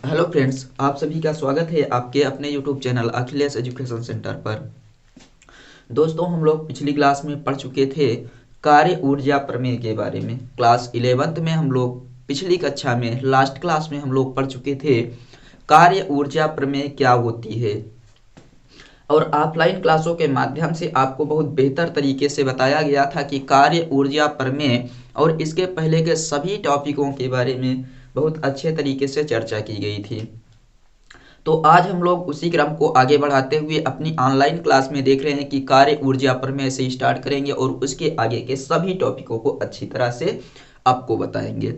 Hello friends, आप सभी का स्वागत है आपके अपने YouTube channel Akhilesh education centre पर। दोस्तों, हम लोग पिछली क्लास में पढ़ चुके थे कार्य ऊर्जा प्रमेय के बारे में। क्लास 11th में हम लोग पिछली कक्षा में लास्ट क्लास में हम लोग पढ़ चुके थे कार्य ऊर्जा प्रमेय क्या होती है। और ऑफलाइन क्लासों के माध्यम से आपको बहुत बेहतर तरीके से बताया गया था कि कार्य ऊर्जा प्रमेय और इसके पहले के सभी टॉपिकों के बारे में बहुत अच्छे तरीके से चर्चा की गई थी। तो आज हम लोग उसी क्रम को आगे बढ़ाते हुए अपनी ऑनलाइन क्लास में देख रहे हैं कि कार्य ऊर्जा प्रमेय से स्टार्ट करेंगे और उसके आगे के सभी टॉपिकों को अच्छी तरह से आपको बताएंगे।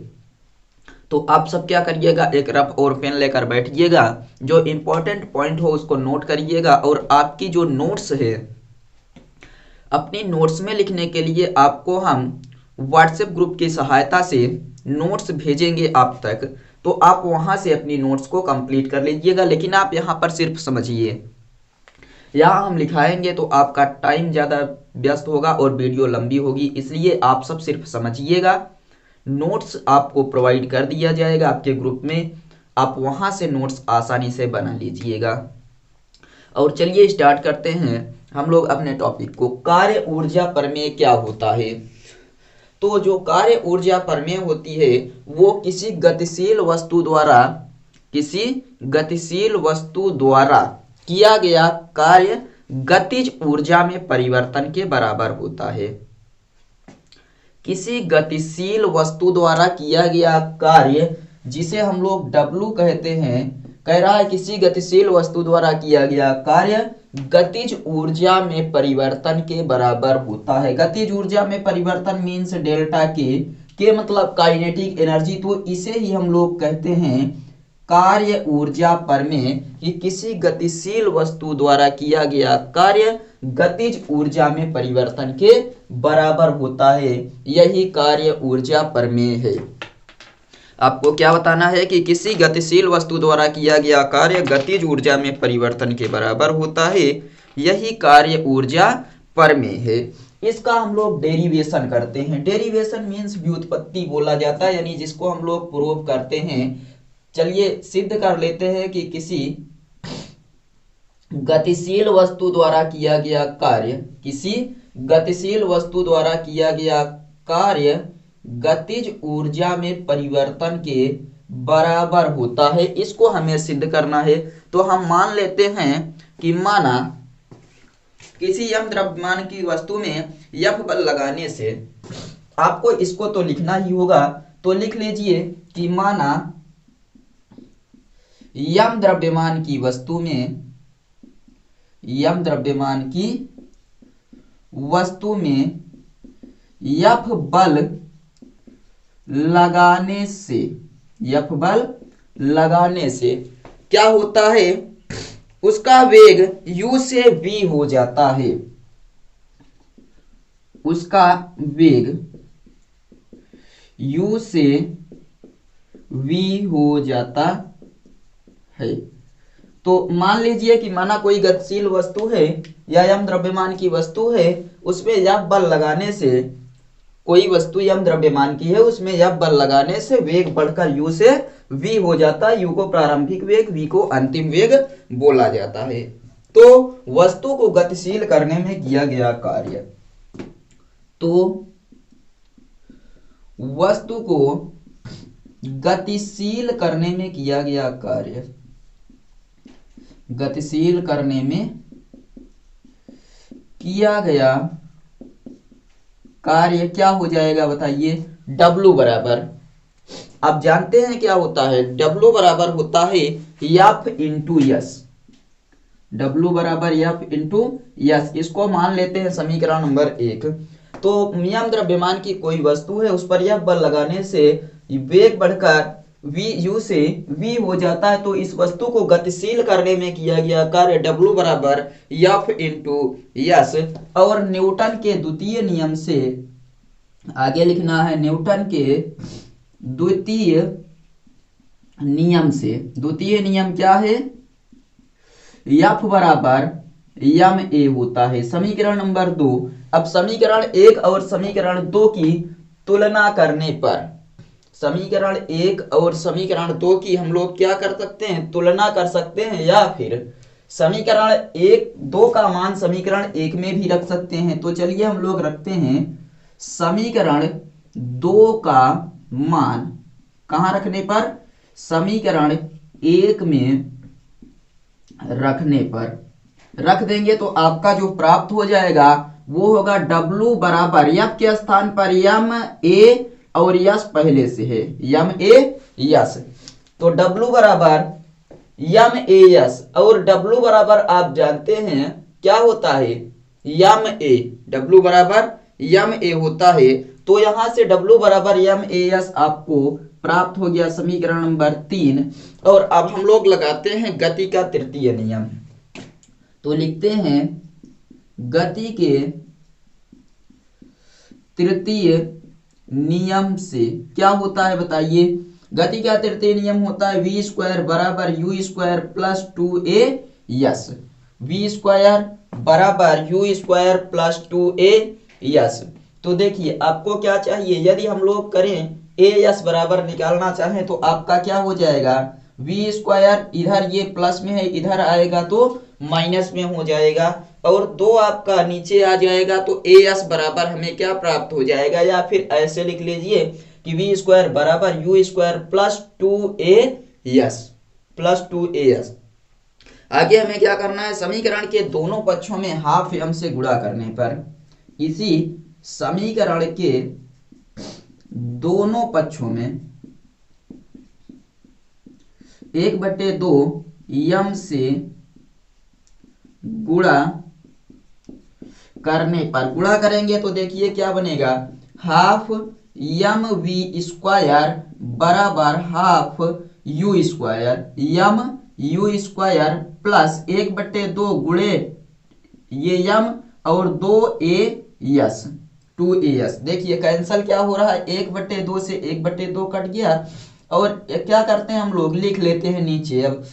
तो आप सब क्या करिएगा, एक रफ और पेन लेकर बैठिएगा, जो इम्पोर्टेंट पॉइंट हो उसको नोट करिएगा। और आपकी जो नोट्स है, अपनी नोट्स में लिखने के लिए आपको हम व्हाट्सएप ग्रुप की सहायता से नोट्स भेजेंगे आप तक। तो आप वहां से अपनी नोट्स को कंप्लीट कर लीजिएगा। लेकिन आप यहाँ पर सिर्फ समझिए, यहाँ हम लिखाएंगे तो आपका टाइम ज़्यादा व्यस्त होगा और वीडियो लंबी होगी, इसलिए आप सब सिर्फ समझिएगा। नोट्स आपको प्रोवाइड कर दिया जाएगा आपके ग्रुप में, आप वहां से नोट्स आसानी से बना लीजिएगा। और चलिए स्टार्ट करते हैं हम लोग अपने टॉपिक को। कार्य ऊर्जा प्रमेय क्या होता है? तो जो कार्य ऊर्जा प्रमेय होती है वो किसी गतिशील वस्तु द्वारा किया गया कार्य गतिज ऊर्जा में परिवर्तन के बराबर होता है। किसी गतिशील वस्तु द्वारा किया गया कार्य, जिसे हम लोग W कहते हैं, कह रहा है किसी गतिशील वस्तु द्वारा किया गया कार्य गतिज ऊर्जा में परिवर्तन के बराबर होता है। गतिज ऊर्जा में परिवर्तन मीन्स डेल्टा के मतलब काइनेटिक एनर्जी। तो इसे ही हम लोग कहते हैं कार्य ऊर्जा प्रमेय, कि किसी गतिशील वस्तु द्वारा किया गया कार्य गतिज ऊर्जा में परिवर्तन के बराबर होता है। यही कार्य ऊर्जा प्रमेय है। आपको क्या बताना है कि किसी गतिशील वस्तु द्वारा किया गया कार्य गतिज ऊर्जा में परिवर्तन के बराबर होता है। यही कार्य ऊर्जा प्रमेय है। इसका हम लोग डेरिवेशन करते हैं। डेरिवेशन मीन्स व्युत्पत्ति बोला जाता है, यानी जिसको हम लोग प्रूव करते हैं। चलिए सिद्ध कर लेते हैं कि किसी गतिशील वस्तु द्वारा किया गया कार्य गतिज ऊर्जा में परिवर्तन के बराबर होता है। इसको हमें सिद्ध करना है। तो हम मान लेते हैं कि माना किसी यम द्रव्यमान की वस्तु में F बल लगाने से, आपको इसको तो लिखना ही होगा, तो लिख लीजिए कि माना यम द्रव्यमान की वस्तु में F बल लगाने से क्या होता है, उसका वेग u से v हो जाता है। उसका वेग u से v हो जाता है। तो मान लीजिए कि माना कोई गतिशील वस्तु है या यम द्रव्यमान की वस्तु है, उसमें F बल लगाने से, कोई वस्तु यम द्रव्यमान की है, उसमें F बल लगाने से वेग बढ़कर u से v हो जाता है। u को प्रारंभिक वेग, v को अंतिम वेग बोला जाता है। तो वस्तु को गतिशील करने में किया गया कार्य, गतिशील करने में किया गया कार्य क्या हो जाएगा बताइए? W बराबर, आप जानते हैं क्या होता है? W बराबर होता है F इंटू यस। W बराबर F इंटू यस। इसको मान लेते हैं समीकरण नंबर 1। तो यम द्रव्यमान की कोई वस्तु है, उस पर F बल लगाने से वेग बढ़कर u से v हो जाता है। तो इस वस्तु को गतिशील करने में किया गया कार्य W बराबर F इंटू यस। और न्यूटन के द्वितीय नियम से आगे लिखना है, न्यूटन के द्वितीय नियम क्या है? F बराबर ma होता है। समीकरण नंबर 2। अब समीकरण 1 और समीकरण 2 की तुलना करने पर समीकरण 1 और समीकरण 2 की हम लोग क्या कर सकते हैं, तुलना कर सकते हैं, या फिर समीकरण 1 2 का मान समीकरण 1 में भी रख सकते हैं। तो चलिए हम लोग रखते हैं समीकरण 2 का मान कहाँ रखने पर, समीकरण 1 में रखने पर रख देंगे तो आपका जो प्राप्त हो जाएगा वो होगा W बराबर यफ के स्थान पर यम ए और यस पहले से है, यम ए यस, तो W बराबर यम ए यस, और W बराबर आप जानते हैं क्या होता है, यम ए, W बराबर यम ए होता है। तो यहां से W बराबर यम ए यस आपको प्राप्त हो गया समीकरण नंबर 3। और अब हम लोग लगाते हैं गति का तृतीय नियम। तो लिखते हैं गति के तृतीय नियम से क्या होता है बताइए। गति का तृतीय नियम होता है v स्क्वायर बराबर u square plus 2a s, v square बराबर u square plus 2a s. तो देखिए आपको क्या चाहिए, यदि हम लोग करें ए एस बराबर निकालना चाहें तो आपका क्या हो जाएगा, वी स्क्वायर इधर ये प्लस में है इधर आएगा तो माइनस में हो जाएगा, और 2 आपका नीचे आ जाएगा तो ए एस बराबर हमें क्या प्राप्त हो जाएगा, या फिर ऐसे लिख लीजिए कि वी स्क्वायर बराबर u square plus 2a yes, plus 2a yes. आगे हमें क्या करना है, समीकरण के दोनों पक्षों में हाफ एम से गुणा करने पर इसी समीकरण के दोनों पक्षों में 1/2 यम से गुणा करने पर, गुणा करेंगे तो देखिए क्या बनेगा, हाफ यम वी स्क्वायर बराबर half you square M U square plus 1/2 गुणे ये यम और 2a यस 2as। देखिए कैंसल क्या हो रहा है, 1/2 से 1/2 कट गया, और क्या करते हैं हम लोग लिख लेते हैं नीचे अब,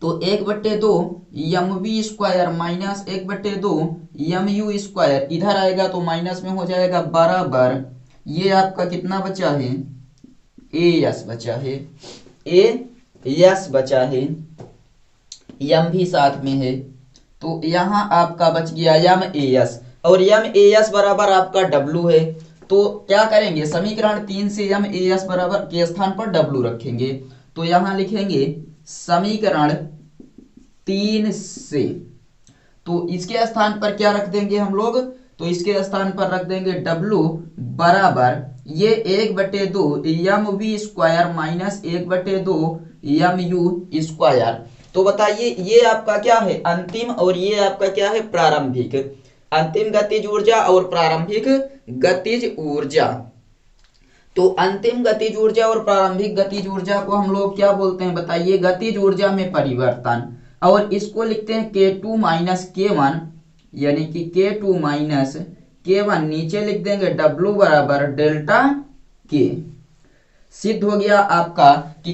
तो 1/2 यम we square minus 1/2 M U square इधर आएगा तो माइनस में हो जाएगा बराबर ये आपका कितना बचा है, ए यस बचा है, ए यस बचा है, यम भी साथ में है, तो यहां आपका बच गया यम ए यस, और यम ए एस बराबर आपका W है। तो क्या करेंगे, समीकरण 3 से यम ए एस बराबर के स्थान पर W रखेंगे, तो यहां लिखेंगे समीकरण 3 से, तो इसके स्थान पर क्या रख देंगे हम लोग, तो इसके स्थान पर रख देंगे W बराबर ये 1/2 यम we square minus 1/2 M U square. तो बताइए ये आपका क्या है अंतिम, और ये आपका क्या है प्रारंभिक, अंतिम गतिज ऊर्जा और प्रारंभिक गतिज ऊर्जा। तो अंतिम गतिज ऊर्जा और प्रारंभिक गतिज ऊर्जा को हम लोग क्या बोलते हैं बताइए, गतिज ऊर्जा में परिवर्तन, और इसको लिखते हैं K2 माइनस K1, यानी कि K2 माइनस K1, नीचे लिख देंगे W बराबर डेल्टा K। सिद्ध हो गया आपका कि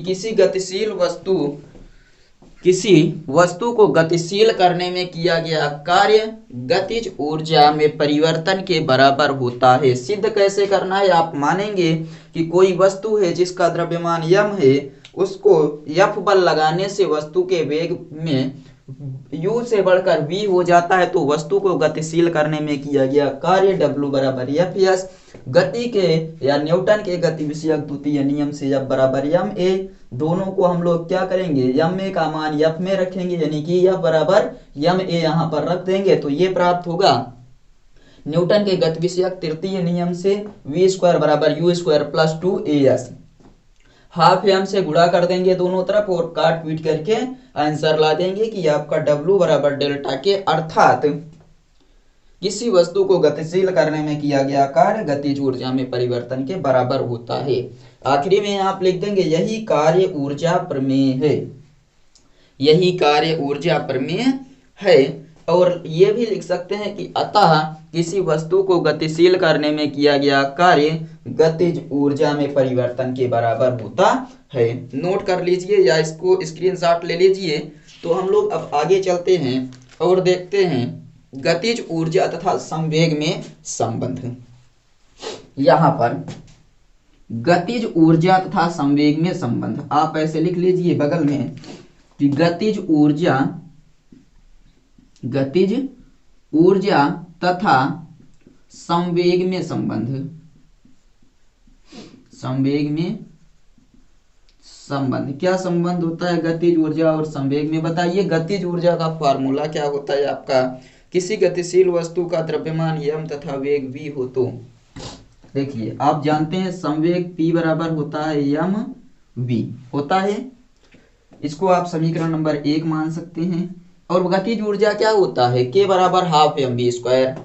किसी वस्तु को गतिशील करने में किया गया कार्य गतिज ऊर्जा में परिवर्तन के बराबर होता है। सिद्ध कैसे करना है, आप मानेंगे कि कोई वस्तु है जिसका द्रव्यमान यम है, उसको यफ बल लगाने से वस्तु के वेग में u से बढ़कर v हो जाता है, तो वस्तु को गतिशील करने में किया गया कार्य W बराबर एफ यस। गति के या न्यूटन के गति विषयक द्वितीय नियम से F बराबर यम ए, दोनों को हम लोग क्या करेंगे, यम ए का मान F में रखेंगे, यानी कि F बराबर यम ए यहाँ पर रख देंगे, तो ये प्राप्त होगा न्यूटन के गति विषयक तृतीय नियम से v स्क्वायर बराबर u square plus 2as। Half m से गुणा कर देंगे दोनों तरफ और काट पीट करके आंसर ला देंगे कि आपका W बराबर डेल्टा के, अर्थात किसी वस्तु को गतिशील करने में किया गया कार्य गतिज ऊर्जा में परिवर्तन के बराबर होता है। आखिरी में आप लिख देंगे यही कार्य ऊर्जा प्रमेय है, यही कार्य ऊर्जा प्रमेय है। और ये भी लिख सकते हैं कि अतः किसी वस्तु को गतिशील करने में किया गया कार्य गतिज ऊर्जा में परिवर्तन के बराबर होता है। नोट कर लीजिए या इसको स्क्रीनशॉट ले लीजिए। तो हम लोग अब आगे चलते हैं और देखते हैं गतिज ऊर्जा तथा संवेग में संबंध। यहाँ पर गतिज ऊर्जा तथा संवेग में संबंध। आप ऐसे लिख लीजिए बगल में कि गतिज ऊर्जा तथा संवेग में संबंध। संवेग में संबंध, क्या संबंध होता है गतिज ऊर्जा और संवेग में? बताइए। गतिज ऊर्जा का फॉर्मूला क्या होता है आपका? किसी गतिशील वस्तु का द्रव्यमान m तथा वेग v हो तो देखिए आप जानते हैं संवेग p बराबर होता है m v होता है। इसको आप समीकरण नंबर 1 मान सकते हैं। और गतिज ऊर्जा क्या होता है? k बराबर half m v square.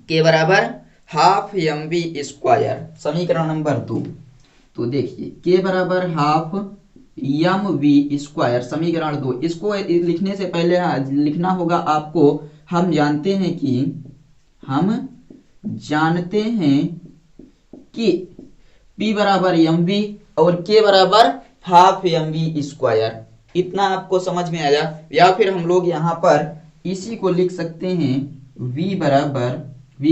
k बराबर हाफ एम वी स्क्वायर, समीकरण नंबर 2। तो देखिए k बराबर हाफ एम वी स्क्वायर, समीकरण 2। इसको लिखने से पहले लिखना होगा आपको, हम जानते हैं कि P बराबर एम वी और K बराबर हाफ एम वी स्क्वायर। इतना आपको समझ में आया? या फिर हम लोग यहाँ पर इसी को लिख सकते हैं V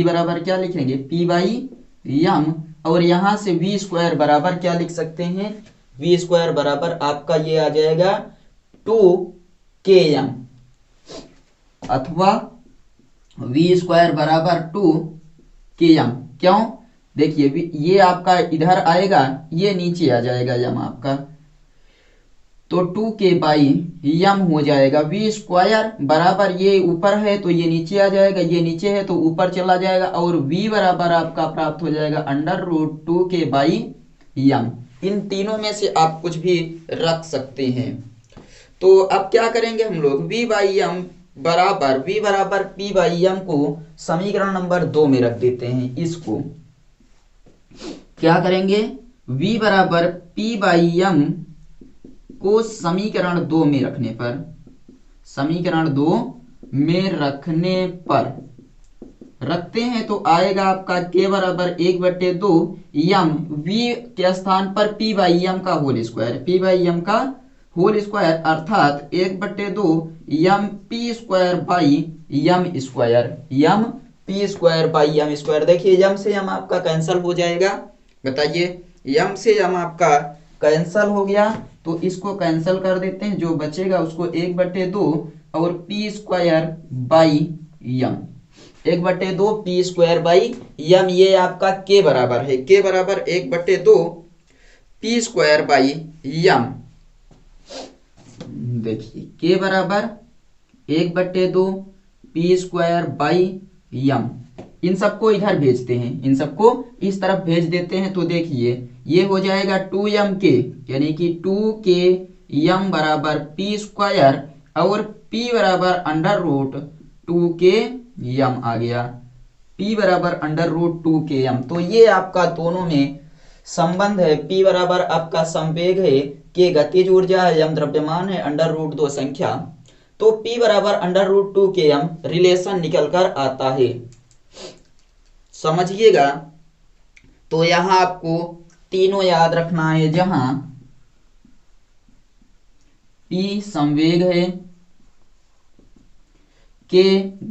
बराबर क्या लिखेंगे? P बाई एम, और यहाँ से V स्क्वायर बराबर क्या लिख सकते हैं? V स्क्वायर बराबर आपका ये आ जाएगा 2km, अथवा V स्क्वायर बराबर 2km। क्यों? देखिए ये आपका इधर आएगा, ये नीचे आ जाएगा m आपका, तो 2k बाई m हो जाएगा। V स्क्वायर बराबर ये ऊपर है तो ये नीचे आ जाएगा, ये नीचे है तो ऊपर चला जाएगा, और V बराबर आपका प्राप्त हो जाएगा under root 2k by m। इन तीनों में से आप कुछ भी रख सकते हैं। तो अब क्या करेंगे हम लोग? V बराबर P बाई m को समीकरण नंबर 2 में रख देते हैं। इसको क्या करेंगे? V बराबर P बाई m को समीकरण 2 में रखने पर रखते हैं तो आएगा आपका k बराबर 1/2 m v के स्थान पर p बाई m का होल स्क्वायर, अर्थात 1/2 m p square by m square. देखिए m से m आपका कैंसल हो जाएगा। बताइए, m से m आपका कैंसल हो गया तो इसको कैंसल कर देते हैं, जो बचेगा उसको 1/2 और p square by m, 1/2 p square by m, ये आपका k बराबर है। k बराबर 1/2 p स्क्वायर बाई m। देखिए k बराबर 1/2 p स्क्वायर बाई m। इन सबको इधर भेजते हैं, इन सबको इस तरफ भेज देते हैं। तो देखिए ये हो जाएगा 2mk, यानी कि 2km बराबर p स्क्वायर, और p बराबर अंडर रूट 2km आ गया। p बराबर अंडर रूट 2km। तो ये आपका दोनों में संबंध है। p बराबर आपका संवेग है, k गतिज ऊर्जा है, m द्रव्यमान है, अंडर रूट 2 संख्या। तो p बराबर अंडर रूट 2km रिलेशन निकल कर आता है, समझिएगा। तो यहां आपको तीनों याद रखना है, जहां P संवेग है, K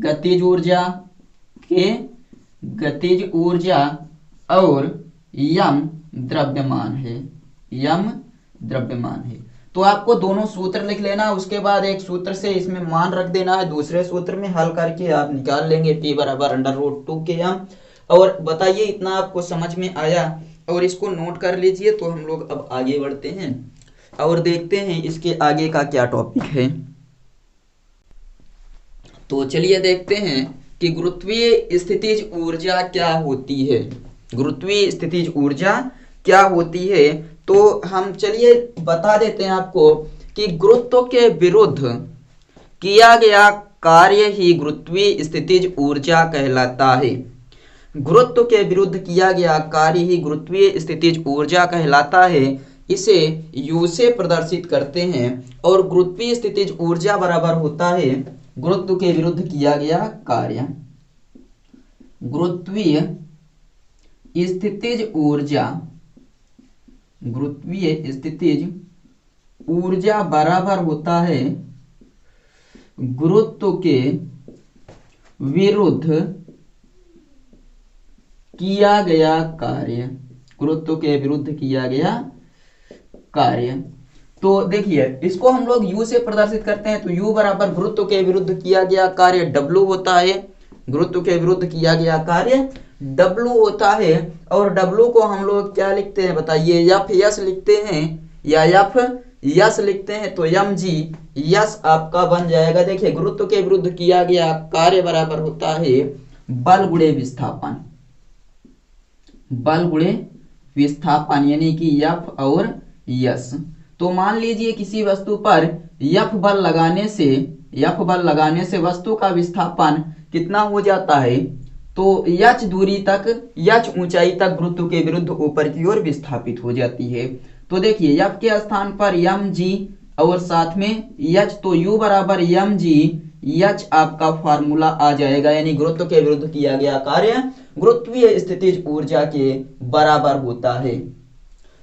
गतिज ऊर्जा और m द्रव्यमान है। तो आपको दोनों सूत्र लिख लेना, उसके बाद एक सूत्र से इसमें मान रख देना है, दूसरे सूत्र में हल करके आप निकाल लेंगे P बराबर अंडर रूट 2km। और बताइए इतना आपको समझ में आया? और इसको नोट कर लीजिए। तो हम लोग अब आगे बढ़ते हैं और देखते हैं इसके आगे का क्या टॉपिक है। तो चलिए देखते हैं कि गुरुत्वीय स्थितिज ऊर्जा क्या होती है। गुरुत्वीय स्थितिज ऊर्जा क्या होती है? तो हम चलिए बता देते हैं आपको कि गुरुत्व के विरुद्ध किया गया कार्य ही गुरुत्वीय स्थितिज ऊर्जा कहलाता है। गुरुत्व के विरुद्ध किया गया कार्य ही गुरुत्वीय स्थितिज ऊर्जा कहलाता है। इसे U से प्रदर्शित करते हैं, और गुरुत्वीय स्थितिज ऊर्जा बराबर होता है गुरुत्व के विरुद्ध किया गया कार्य। गुरुत्वीय स्थितिज ऊर्जा बराबर होता है गुरुत्व के विरुद्ध किया गया कार्य। गुरुत्व के विरुद्ध किया गया कार्य। तो देखिए इसको हम लोग U से प्रदर्शित करते हैं, तो U बराबर गुरुत्व के विरुद्ध किया गया कार्य W होता है। गुरुत्व के विरुद्ध किया गया कार्य W होता है। और W को हम लोग क्या लिखते हैं बताइए, F यस लिखते हैं या F यस लिखते हैं, तो mg यस आपका बन जाएगा। देखिए गुरुत्व के विरुद्ध किया गया कार्य बराबर होता है बल गुणे विस्थापन, बल गुणे विस्थापन यानी कि F और यस। तो मान लीजिए किसी वस्तु पर F बल लगाने से वस्तु का विस्थापन कितना हो जाता है, तो h दूरी तक, h ऊंचाई तक गुरुत्व के विरुद्ध ऊपर की ओर विस्थापित हो जाती है। तो देखिए F के स्थान पर mg और साथ में h, तो U बराबर mg h आपका फार्मूला आ जाएगा, यानी गुरुत्व के विरुद्ध किया गया कार्य गुरुत्वीय स्थितिज ऊर्जा के बराबर होता है।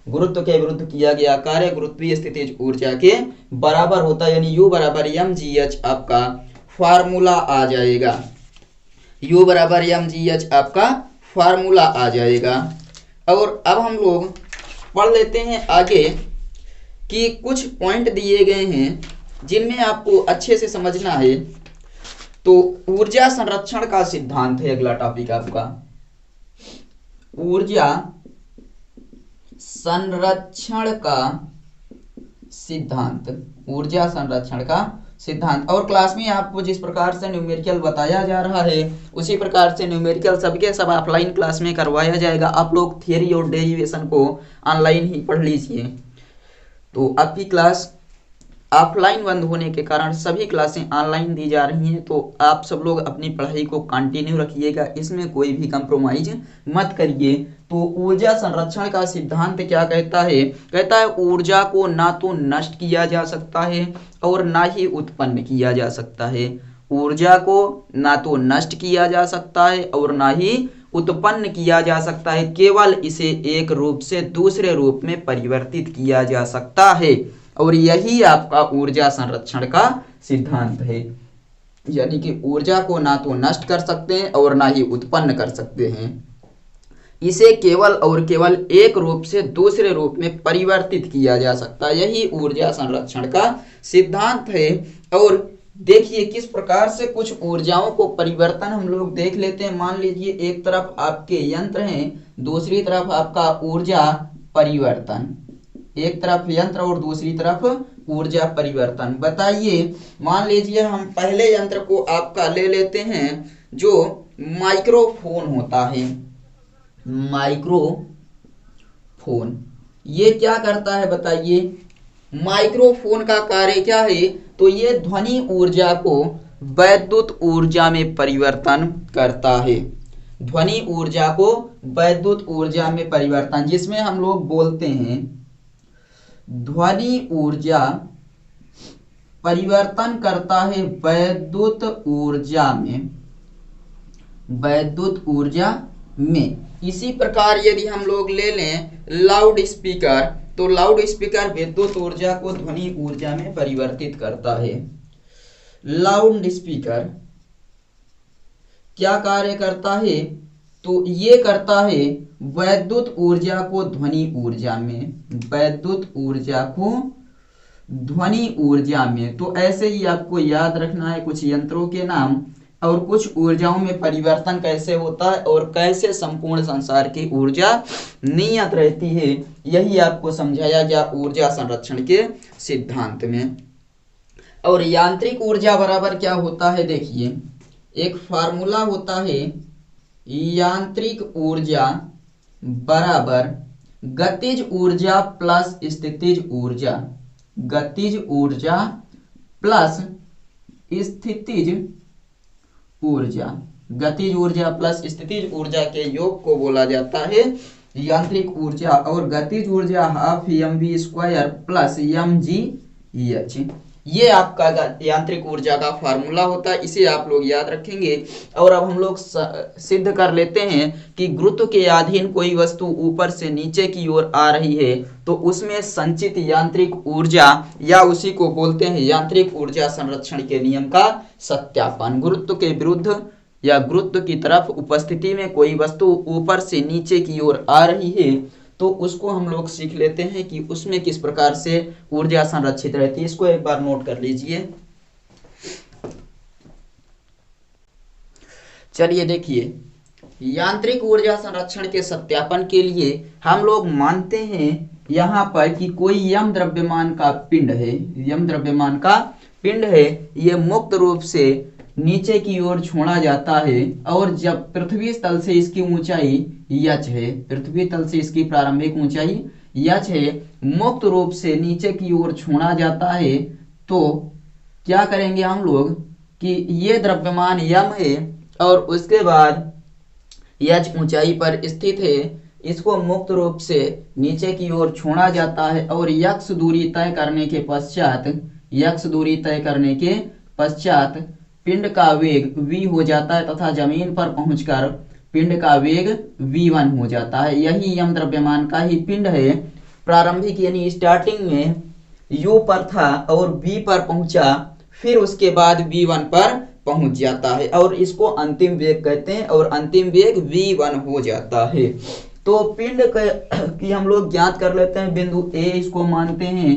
गुरुत्व के विरुद्ध किया गया कार्य गुरुत्वीय स्थितिज ऊर्जा के बराबर होता है, यानी U बराबर mgh आपका फार्मूला आ जाएगा। U बराबर mgh आपका फार्मूला आ जाएगा। और अब हम लोग पढ़ लेते हैं आगे कि कुछ पॉइंट दिए गए हैं जिनमें आपको अच्छे से समझना है। तो ऊर्जा संरक्षण का सिद्धांत है अगला टॉपिक आपका, ऊर्जा संरक्षण का सिद्धांत, ऊर्जा संरक्षण का सिद्धांत। और क्लास में आपको जिस प्रकार से न्यूमेरिकल बताया जा रहा है उसी प्रकार से न्यूमेरिकल सबके सब ऑफलाइन क्लास में करवाया जाएगा। आप लोग थियरी और डेरिवेशन को ऑनलाइन ही पढ़ लीजिए। तो आपकी क्लास ऑफलाइन बंद होने के कारण सभी क्लासें ऑनलाइन दी जा रही हैं, तो आप सब लोग अपनी पढ़ाई को कंटिन्यू रखिएगा, इसमें कोई भी कंप्रोमाइज मत करिए। तो ऊर्जा संरक्षण का सिद्धांत क्या कहता है, कहता है ऊर्जा को ना तो नष्ट किया जा सकता है और ना ही उत्पन्न किया जा सकता है। ऊर्जा को ना तो नष्ट किया जा सकता है और ना ही उत्पन्न किया जा सकता है, केवल इसे एक रूप से दूसरे रूप में परिवर्तित किया जा सकता है। और यही आपका ऊर्जा संरक्षण का सिद्धांत है, यानी कि ऊर्जा को ना तो नष्ट कर सकते हैं और ना ही उत्पन्न कर सकते हैं, इसे केवल और केवल एक रूप से दूसरे रूप में परिवर्तित किया जा सकता है। यही ऊर्जा संरक्षण का सिद्धांत है। और देखिए किस प्रकार से कुछ ऊर्जाओं को परिवर्तन हम लोग देख लेते हैं। मान लीजिए एक तरफ आपके यंत्र हैं, दूसरी तरफ आपका ऊर्जा परिवर्तन, एक तरफ यंत्र और दूसरी तरफ ऊर्जा परिवर्तन। बताइए मान लीजिए हम पहले यंत्र को आपका ले लेते हैं जो माइक्रोफोन होता है। माइक्रोफोन ये क्या करता है बताइए, माइक्रोफोन का कार्य क्या है, तो ये ध्वनि ऊर्जा को वैद्युत ऊर्जा में परिवर्तन करता है। ध्वनि ऊर्जा को वैद्युत ऊर्जा में परिवर्तन, जिसमें हम लोग बोलते हैं ध्वनि ऊर्जा परिवर्तन करता है वैद्युत ऊर्जा में, वैद्युत ऊर्जा में। इसी प्रकार यदि हम लोग ले लें लाउड स्पीकर, तो लाउड स्पीकर विद्युत ऊर्जा को ध्वनि ऊर्जा में परिवर्तित करता है। लाउड स्पीकर क्या कार्य करता है, तो ये करता है वैद्युत ऊर्जा को ध्वनि ऊर्जा में, वैद्युत ऊर्जा को ध्वनि ऊर्जा में। तो ऐसे ही आपको याद रखना है कुछ यंत्रों के नाम और कुछ ऊर्जाओं में परिवर्तन कैसे होता है और कैसे संपूर्ण संसार की ऊर्जा नियत रहती है, यही आपको समझाया गया ऊर्जा संरक्षण के सिद्धांत में। और यांत्रिक ऊर्जा बराबर क्या होता है, देखिए एक फार्मूला होता है, यांत्रिक ऊर्जा बराबर गतिज ऊर्जा प्लस स्थितिज ऊर्जा, गतिज ऊर्जा प्लस स्थितिज ऊर्जा, गतिज ऊर्जा प्लस स्थितिज ऊर्जा के योग को बोला जाता है यांत्रिक ऊर्जा। और गतिज ऊर्जा हाफ mv² प्लस mgh, ये आपका यांत्रिक ऊर्जा का फार्मूला होता है, इसे आप लोग याद रखेंगे। और अब हम लोग सिद्ध कर लेते हैं कि गुरुत्व के अधीन कोई वस्तु ऊपर से नीचे की ओर आ रही है तो उसमें संचित यांत्रिक ऊर्जा या उसी को बोलते हैं यांत्रिक ऊर्जा संरक्षण के नियम का सत्यापन। गुरुत्व के विरुद्ध या गुरुत्व की तरफ उपस्थिति में कोई वस्तु ऊपर से नीचे की ओर आ रही है तो उसको हम लोग सीख लेते हैं कि उसमें किस प्रकार से ऊर्जा संरक्षित रहती है। इसको एक बार नोट कर लीजिए। चलिए देखिए, यांत्रिक ऊर्जा संरक्षण के सत्यापन के लिए हम लोग मानते हैं यहाँ पर कि कोई यम द्रव्यमान का पिंड है, यम द्रव्यमान का पिंड है, ये मुक्त रूप से नीचे की ओर छोड़ा जाता है और जब पृथ्वी तल से इसकी ऊंचाई यच है, पृथ्वी तल से इसकी प्रारंभिक ऊंचाई यच है, मुक्त रूप से नीचे की ओर छोड़ा जाता है, तो क्या करेंगे हम लोग कि ये द्रव्यमान यम है और उसके बाद यच ऊंचाई पर स्थित है, इसको मुक्त रूप से नीचे की ओर छोड़ा जाता है और यक्स दूरी तय करने के पश्चात, यक्स दूरी तय करने के पश्चात पिंड का वेग v हो जाता है तथा जमीन पर पहुंचकर पिंड का वेग v1 हो जाता है। यही यम द्रव्यमान का ही पिंड है। प्रारंभिक यानी स्टार्टिंग में u पर था और v पर पहुंचा, फिर उसके बाद v1 पर पहुंच जाता है और इसको अंतिम वेग कहते हैं और अंतिम वेग v1 हो जाता है। तो पिंड की हम लोग ज्ञात कर लेते हैं। बिंदु A इसको मानते हैं,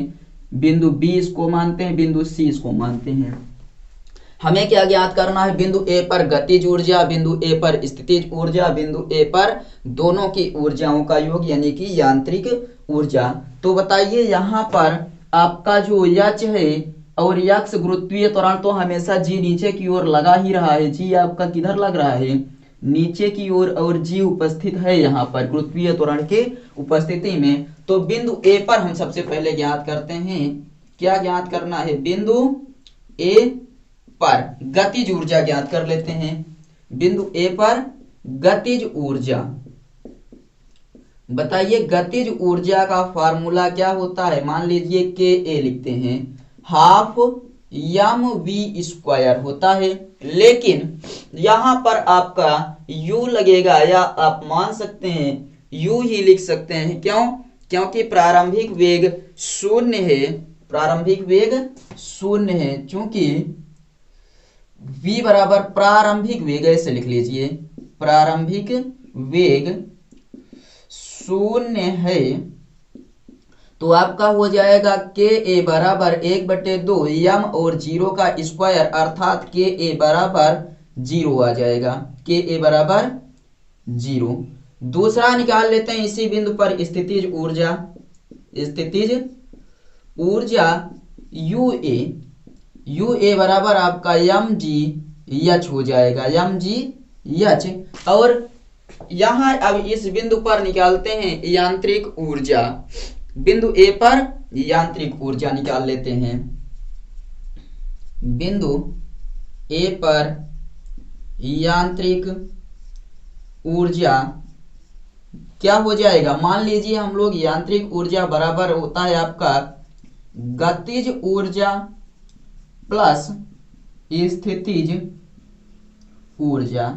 बिंदु B इसको मानते हैं, बिंदु C इसको मानते हैं। हमें क्या ज्ञात करना है? बिंदु A पर गतिज ऊर्जा, बिंदु A पर स्थितिज ऊर्जा, बिंदु A पर दोनों की ऊर्जाओं का योग यानी कि यांत्रिक ऊर्जा। तो बताइए यहाँ पर आपका जो यच है और यक्स गुरुत्वीय त्वरण तो हमेशा जी नीचे की ओर लगा ही रहा है। जी आपका किधर लग रहा है? नीचे की ओर, और जी उपस्थित है यहाँ पर गुरुत्वीय त्वरण के उपस्थिति में। तो बिंदु ए पर हम सबसे पहले ज्ञात करते हैं, क्या ज्ञात करना है? बिंदु ए पर गतिज ऊर्जा ज्ञात कर लेते हैं। बिंदु ए पर गतिज ऊर्जा, बताइए गतिज ऊर्जा का फार्मूला क्या होता है? मान लीजिए के ए लिखते हैं, हाफ यम वी स्क्वायर होता है, लेकिन यहां पर आपका u लगेगा या आप मान सकते हैं u ही लिख सकते हैं। क्यों? क्योंकि प्रारंभिक वेग शून्य है, प्रारंभिक वेग शून्य है, चूंकि v बराबर प्रारंभिक वेग, ऐसे लिख लीजिए, प्रारंभिक वेग शून्य है, तो आपका हो जाएगा के ए बराबर 1/2 यम और 0 का स्क्वायर, अर्थात के ए बराबर 0 आ जाएगा, के ए बराबर 0। दूसरा निकाल लेते हैं इसी बिंदु पर स्थितिज ऊर्जा, स्थितिज ऊर्जा यू ए बराबर आपका यम जी यच हो जाएगा, यम जी यच। और यहां अब इस बिंदु पर निकालते हैं यांत्रिक ऊर्जा, बिंदु ए पर यांत्रिक ऊर्जा निकाल लेते हैं। बिंदु ए पर यांत्रिक ऊर्जा क्या हो जाएगा? मान लीजिए हम लोग यांत्रिक ऊर्जा बराबर होता है आपका गतिज ऊर्जा प्लस स्थितिज ऊर्जा।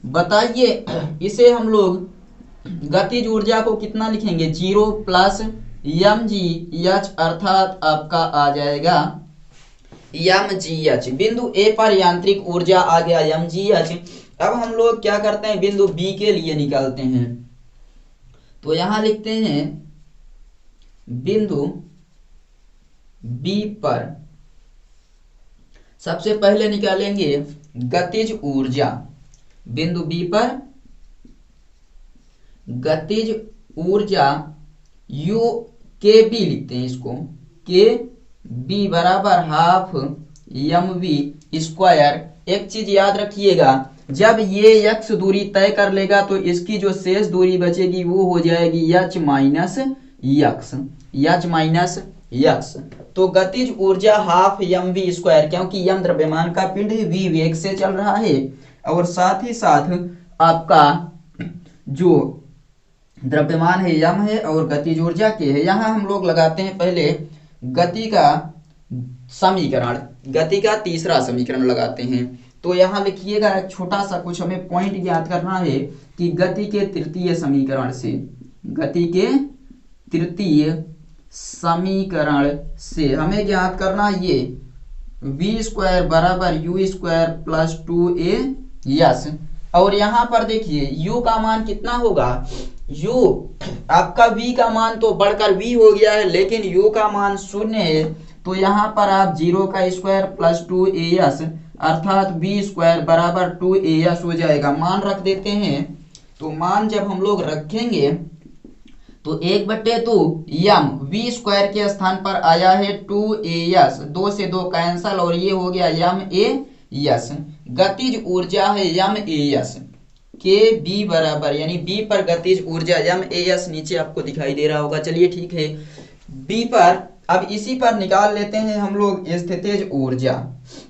बताइए इसे हम लोग गतिज ऊर्जा को कितना लिखेंगे? 0 प्लस यम जी एच, अर्थात आपका आ जाएगा यम जी एच। बिंदु ए पर यांत्रिक ऊर्जा आ गया यम जी एच। अब हम लोग क्या करते हैं? बिंदु बी के लिए निकालते हैं। तो यहां लिखते हैं बिंदु बी पर सबसे पहले निकालेंगे गतिज ऊर्जा। बिंदु बी पर गतिज ऊर्जा यू के बी लिखते हैं इसको, के बी बराबर हाफ यम वी स्क्वायर। एक चीज याद रखिएगा, जब ये यक्स दूरी तय कर लेगा तो इसकी जो शेष दूरी बचेगी वो हो जाएगी यच माइनस यक्स, यच माइनस यक्स। तो गतिज ऊर्जा हाफ यम वी स्क्वायर, क्योंकि यम द्रव्यमान का पिंड वी वेग से चल रहा है और साथ ही साथ आपका जो द्रव्यमान है यम है और गतिज ऊर्जा के है। यहां हम लोग लगाते हैं पहले गति का समीकरण, गति का तीसरा समीकरण लगाते हैं। तो यहां लिखिएगा एक छोटा सा कुछ हमें पॉइंट ज्ञात करना है कि गति के तृतीय समीकरण से, गति के तृतीय समीकरण से हमें ज्ञात करना ये वी स्क्वायर बराबर u square plus 2a yes. और यहां पर देखिए u का मान कितना होगा? u आपका v का मान तो बढ़कर v हो गया है, लेकिन u का मान 0 है, तो यहाँ पर आप 0 का स्क्वायर प्लस 2as अर्थात b स्क्वायर बराबर 2as हो जाएगा। मान रख देते हैं, तो मान जब हम लोग रखेंगे तो 1/2 यम v स्क्वायर के स्थान पर आया है 2as, 2 से 2 कैंसल और ये हो गया यम ए यस। गतिज ऊर्जा है यम ए यस के बी बराबर, यानी बी पर गतिज ऊर्जा यम ए एस नीचे आपको दिखाई दे रहा होगा। चलिए ठीक है, बी पर अब इसी पर निकाल लेते हैं हम लोग स्थितिज ऊर्जा।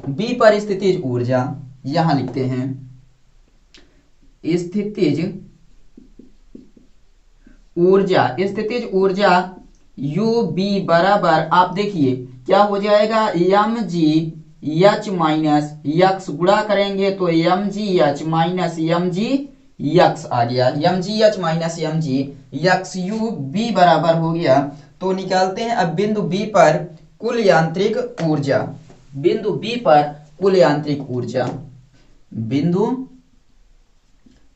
बी पर स्थितिज ऊर्जा यहां लिखते हैं, स्थितिज ऊर्जा, स्थितिज ऊर्जा यू बी बराबर आप देखिए क्या हो जाएगा, m g h minus x, गुणा करेंगे तो m g h minus m g x आ गया, m g h minus m g x u b बराबर हो गया। तो निकालते हैं अब बिंदु बी पर कुल यांत्रिक ऊर्जा। बिंदु बी पर कुल यांत्रिक ऊर्जा, बिंदु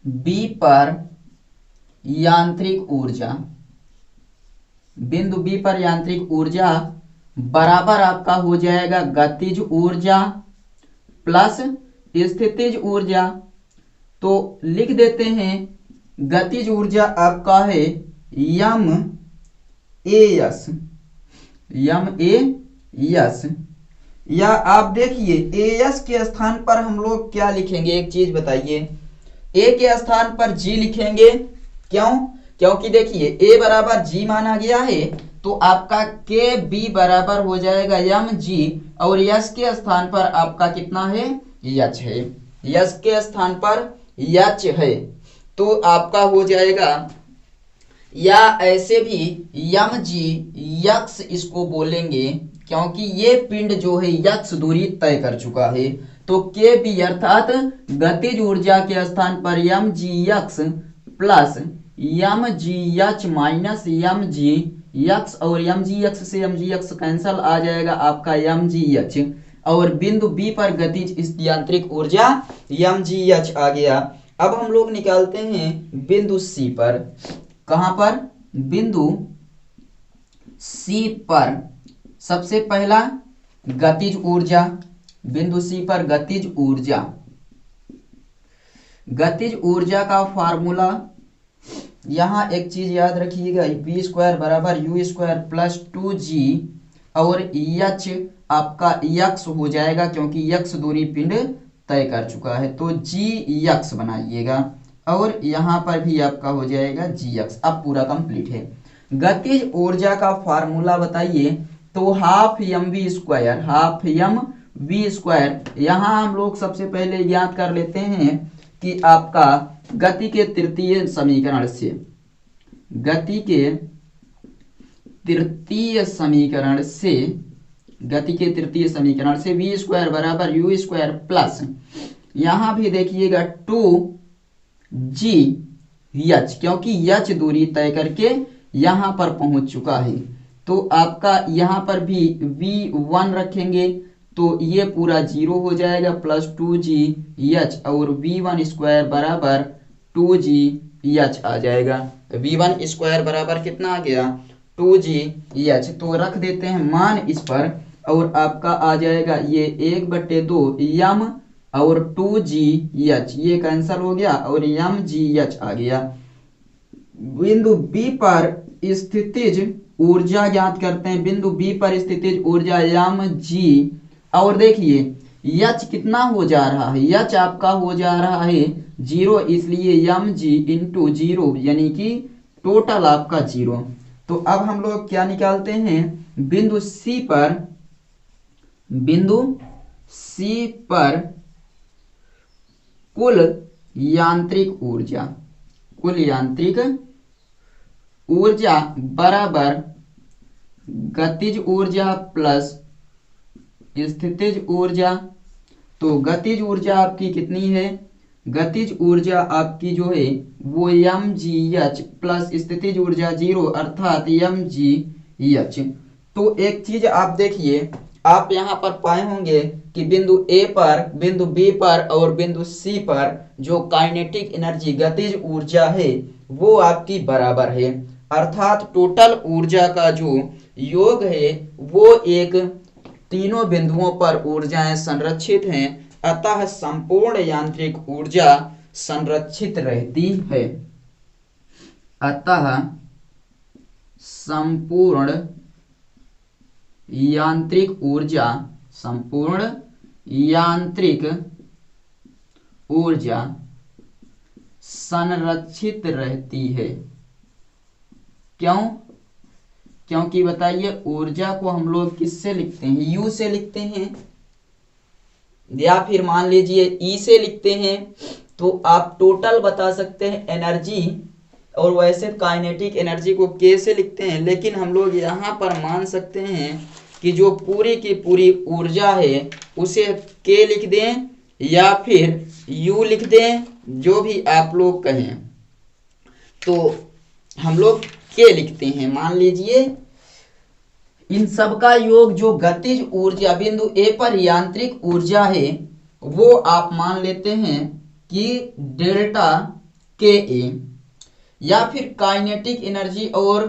बी पर यांत्रिक ऊर्जा, बिंदु बी पर यांत्रिक ऊर्जा बराबर आपका हो जाएगा गतिज ऊर्जा प्लस स्थितिज ऊर्जा। तो लिख देते हैं गतिज ऊर्जा आपका है यम A S, Yama A S, या आप देखिए ए एस के स्थान पर हम लोग क्या लिखेंगे, एक चीज बताइए, ए के स्थान पर जी लिखेंगे। क्यों? क्योंकि देखिए ए बराबर जी माना गया है, तो आपका के बी बराबर हो जाएगा यम जी, और यस के स्थान पर आपका कितना है, यच है, यस के स्थान पर यच है, तो आपका हो जाएगा, या ऐसे भी यम जी यक्स इसको बोलेंगे, क्योंकि ये पिंड जो है यक्स दूरी तय कर चुका है। तो के बी अर्थात गतिज ऊर्जा के स्थान पर यम जी यक्स प्लस यम जी एच माइनस यम जी यक्स, और एम जी एक्स से एम जी एक्स कैंसल आ जाएगा आपका एम जी एच, और बिंदु बी पर गतिज यांत्रिक ऊर्जा एम जी एच आ गया। अब हम लोग निकालते हैं बिंदु सी पर। कहां पर? बिंदु सी पर सबसे पहला गतिज ऊर्जा, बिंदु सी पर गतिज ऊर्जा, गतिज ऊर्जा का फार्मूला यहाँ एक चीज याद रखिएगा, बी स्क्वायर बराबर यू स्क्वायर प्लस 2g, और एच आपका यक्स हो जाएगा क्योंकि यक्स दूरी पिंड तय कर चुका है, तो जी यक्स बनाइएगा, और यहाँ पर भी आपका हो जाएगा जी यक्स। अब पूरा कंप्लीट है। गतिज ऊर्जा का फार्मूला बताइए, तो half m v square, half m v square, यहाँ हम लोग सबसे पहले ज्ञात कर लेते हैं कि आपका गति के तृतीय समीकरण से, गति के तृतीय समीकरण से, गति के तृतीय समीकरण से वी स्क्वायर बराबर यू स्क्वायर प्लस, यहां भी देखिएगा 2g एच, क्योंकि एच दूरी तय करके यहां पर पहुंच चुका है, तो आपका यहां पर भी v1 रखेंगे तो ये पूरा 0 हो जाएगा प्लस 2g एच, और v1 स्क्वायर बराबर 2g एच आ जाएगा। v1 स्क्वायर बराबर कितना आ गया, 2g एच। तो रख देते हैं मान इस पर, और आपका आ जाएगा ये 1/2 यम और 2g एच, ये कैंसल हो गया और यम जी एच आ गया। बिंदु बी पर स्थितिज ऊर्जा ज्ञात करते हैं। बिंदु बी पर स्थितिज ऊर्जा यम जी, और देखिए यच कितना हो जा रहा है, यच आपका हो जा रहा है 0, इसलिए यम जी इंटू 0, यानी कि टोटल आपका 0। तो अब हम लोग क्या निकालते हैं, बिंदु सी पर, बिंदु सी पर कुल यांत्रिक ऊर्जा, कुल यांत्रिक ऊर्जा बराबर गतिज ऊर्जा प्लस स्थितिज ऊर्जा। तो गतिज ऊर्जा आपकी कितनी है, गतिज ऊर्जा आपकी जो है वो एम जी एच प्लस स्थितिज ऊर्जा 0 अर्थात एम जी एच। तो एक चीज आप देखिए, आप यहाँ पर पाए होंगे कि बिंदु ए पर, बिंदु बी पर और बिंदु सी पर जो काइनेटिक एनर्जी गतिज ऊर्जा है वो आपकी बराबर है, अर्थात टोटल ऊर्जा का जो योग है वो एक तीनों बिंदुओं पर ऊर्जाएं संरक्षित हैं, अतः संपूर्ण यांत्रिक ऊर्जा संरक्षित रहती है। अतः संपूर्ण यांत्रिक ऊर्जा, संपूर्ण यांत्रिक ऊर्जा संरक्षित रहती है। क्यों? क्योंकि बताइए ऊर्जा को हम लोग किससे लिखते हैं? यू से लिखते हैं, या फिर मान लीजिए ई से लिखते हैं। तो आप टोटल बता सकते हैं एनर्जी, और वैसे काइनेटिक एनर्जी को के से लिखते हैं, लेकिन हम लोग यहाँ पर मान सकते हैं कि जो पूरी की पूरी ऊर्जा है उसे के लिख दें या फिर यू लिख दें, जो भी आप लोग कहें। तो हम लोग के लिखते हैं। मान लीजिए इन सब का योग जो गतिज ऊर्जा बिंदु ए पर यांत्रिक ऊर्जा है वो आप मान लेते हैं कि डेल्टा के ए, या फिर काइनेटिक एनर्जी और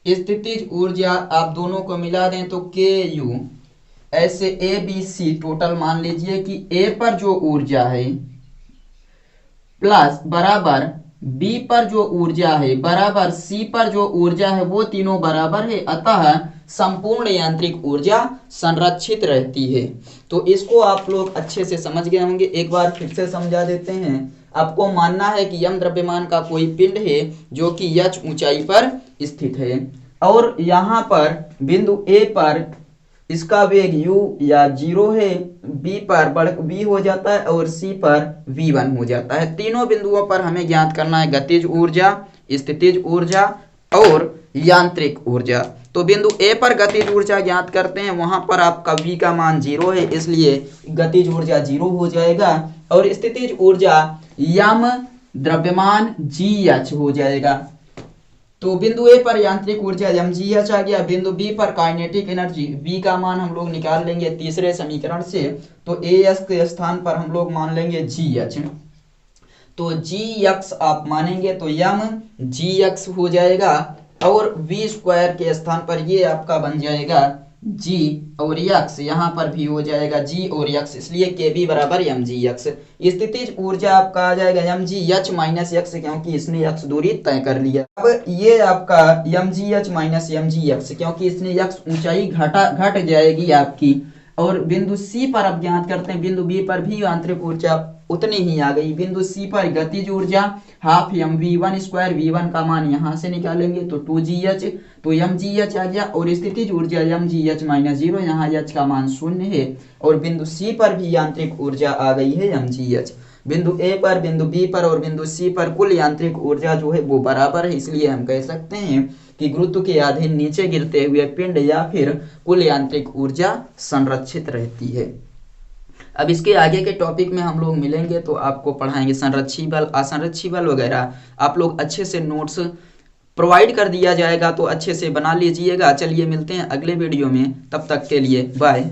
स्थितिज ऊर्जा आप दोनों को मिला दें तो के यू। ऐसे ए बी सी टोटल मान लीजिए कि ए पर जो ऊर्जा है प्लस बराबर बी पर जो ऊर्जा है बराबर सी पर जो ऊर्जा है, वो तीनों बराबर है, अतः संपूर्ण यांत्रिक ऊर्जा संरक्षित रहती है। तो इसको आप लोग अच्छे से समझ गए होंगे। एक बार फिर से समझा देते हैं। आपको मानना है कि यम द्रव्यमान का कोई पिंड है जो कि h ऊंचाई पर स्थित है, और यहाँ पर बिंदु ए पर इसका वेग u या 0 है, b पर v हो जाता है और c पर v1 हो जाता है। तीनों बिंदुओं पर हमें ज्ञात करना है गतिज ऊर्जा, स्थितिज ऊर्जा और यांत्रिक ऊर्जा। तो बिंदु ए पर गतिज ऊर्जा ज्ञात करते हैं, वहां पर आपका v का मान 0 है, इसलिए गतिज ऊर्जा 0 हो जाएगा, और स्थितिज ऊर्जा यम द्रव्यमान gh हो जाएगा। तो बिंदु ए पर यांत्रिक ऊर्जा mgh आ गया। बिंदु बी पर काइनेटिक एनर्जी v का मान हम लोग निकाल लेंगे तीसरे समीकरण से, तो as के स्थान पर हम लोग मान लेंगे gh। तो gx आप मानेंगे तो mgx हो जाएगा, और v स्क्वायर के स्थान पर ये आपका बन जाएगा g और x, यहाँ पर भी हो जाएगा g और x, इसलिए kb बराबर mgx। स्थितिज ऊर्जा आपका आ जाएगा mgh माइनस x, क्योंकि इसने x दूरी तय कर लिया। अब ये आपका mgh माइनस mgx, क्योंकि इसने x ऊंचाई घट जाएगी आपकी। और बिंदु C पर अब ज्ञात करते हैं। बिंदु B पर भी आंतरिक ऊर्जा उतनी ही आ गई। बिंदु C पर गतिज ऊर्जा हाफ mv1 स्क्वायर, v1 का मान यहाँ से निकालेंगे तो 2gh, तो mgh आ गया, और स्थितिज ऊर्जा mgh माइनस 0, यहाँ h का मान 0 है, और बिंदु C पर भी यांत्रिक ऊर्जा आ गई है mgh। बिंदु A पर, बिंदु B पर और बिंदु C पर कुल यांत्रिक ऊर्जा जो है वो बराबर है, इसलिए हम कह सकते हैं कि गुरुत्व के अधीन नीचे गिरते हुए पिंड या फिर कुल यांत्रिक ऊर्जा संरक्षित रहती है। अब इसके आगे के टॉपिक में हम लोग मिलेंगे तो आपको पढ़ाएंगे संरक्षी बल, असंरक्षी बल वगैरह। आप लोग अच्छे से नोट्स प्रोवाइड कर दिया जाएगा, तो अच्छे से बना लीजिएगा। चलिए मिलते हैं अगले वीडियो में, तब तक के लिए बाय।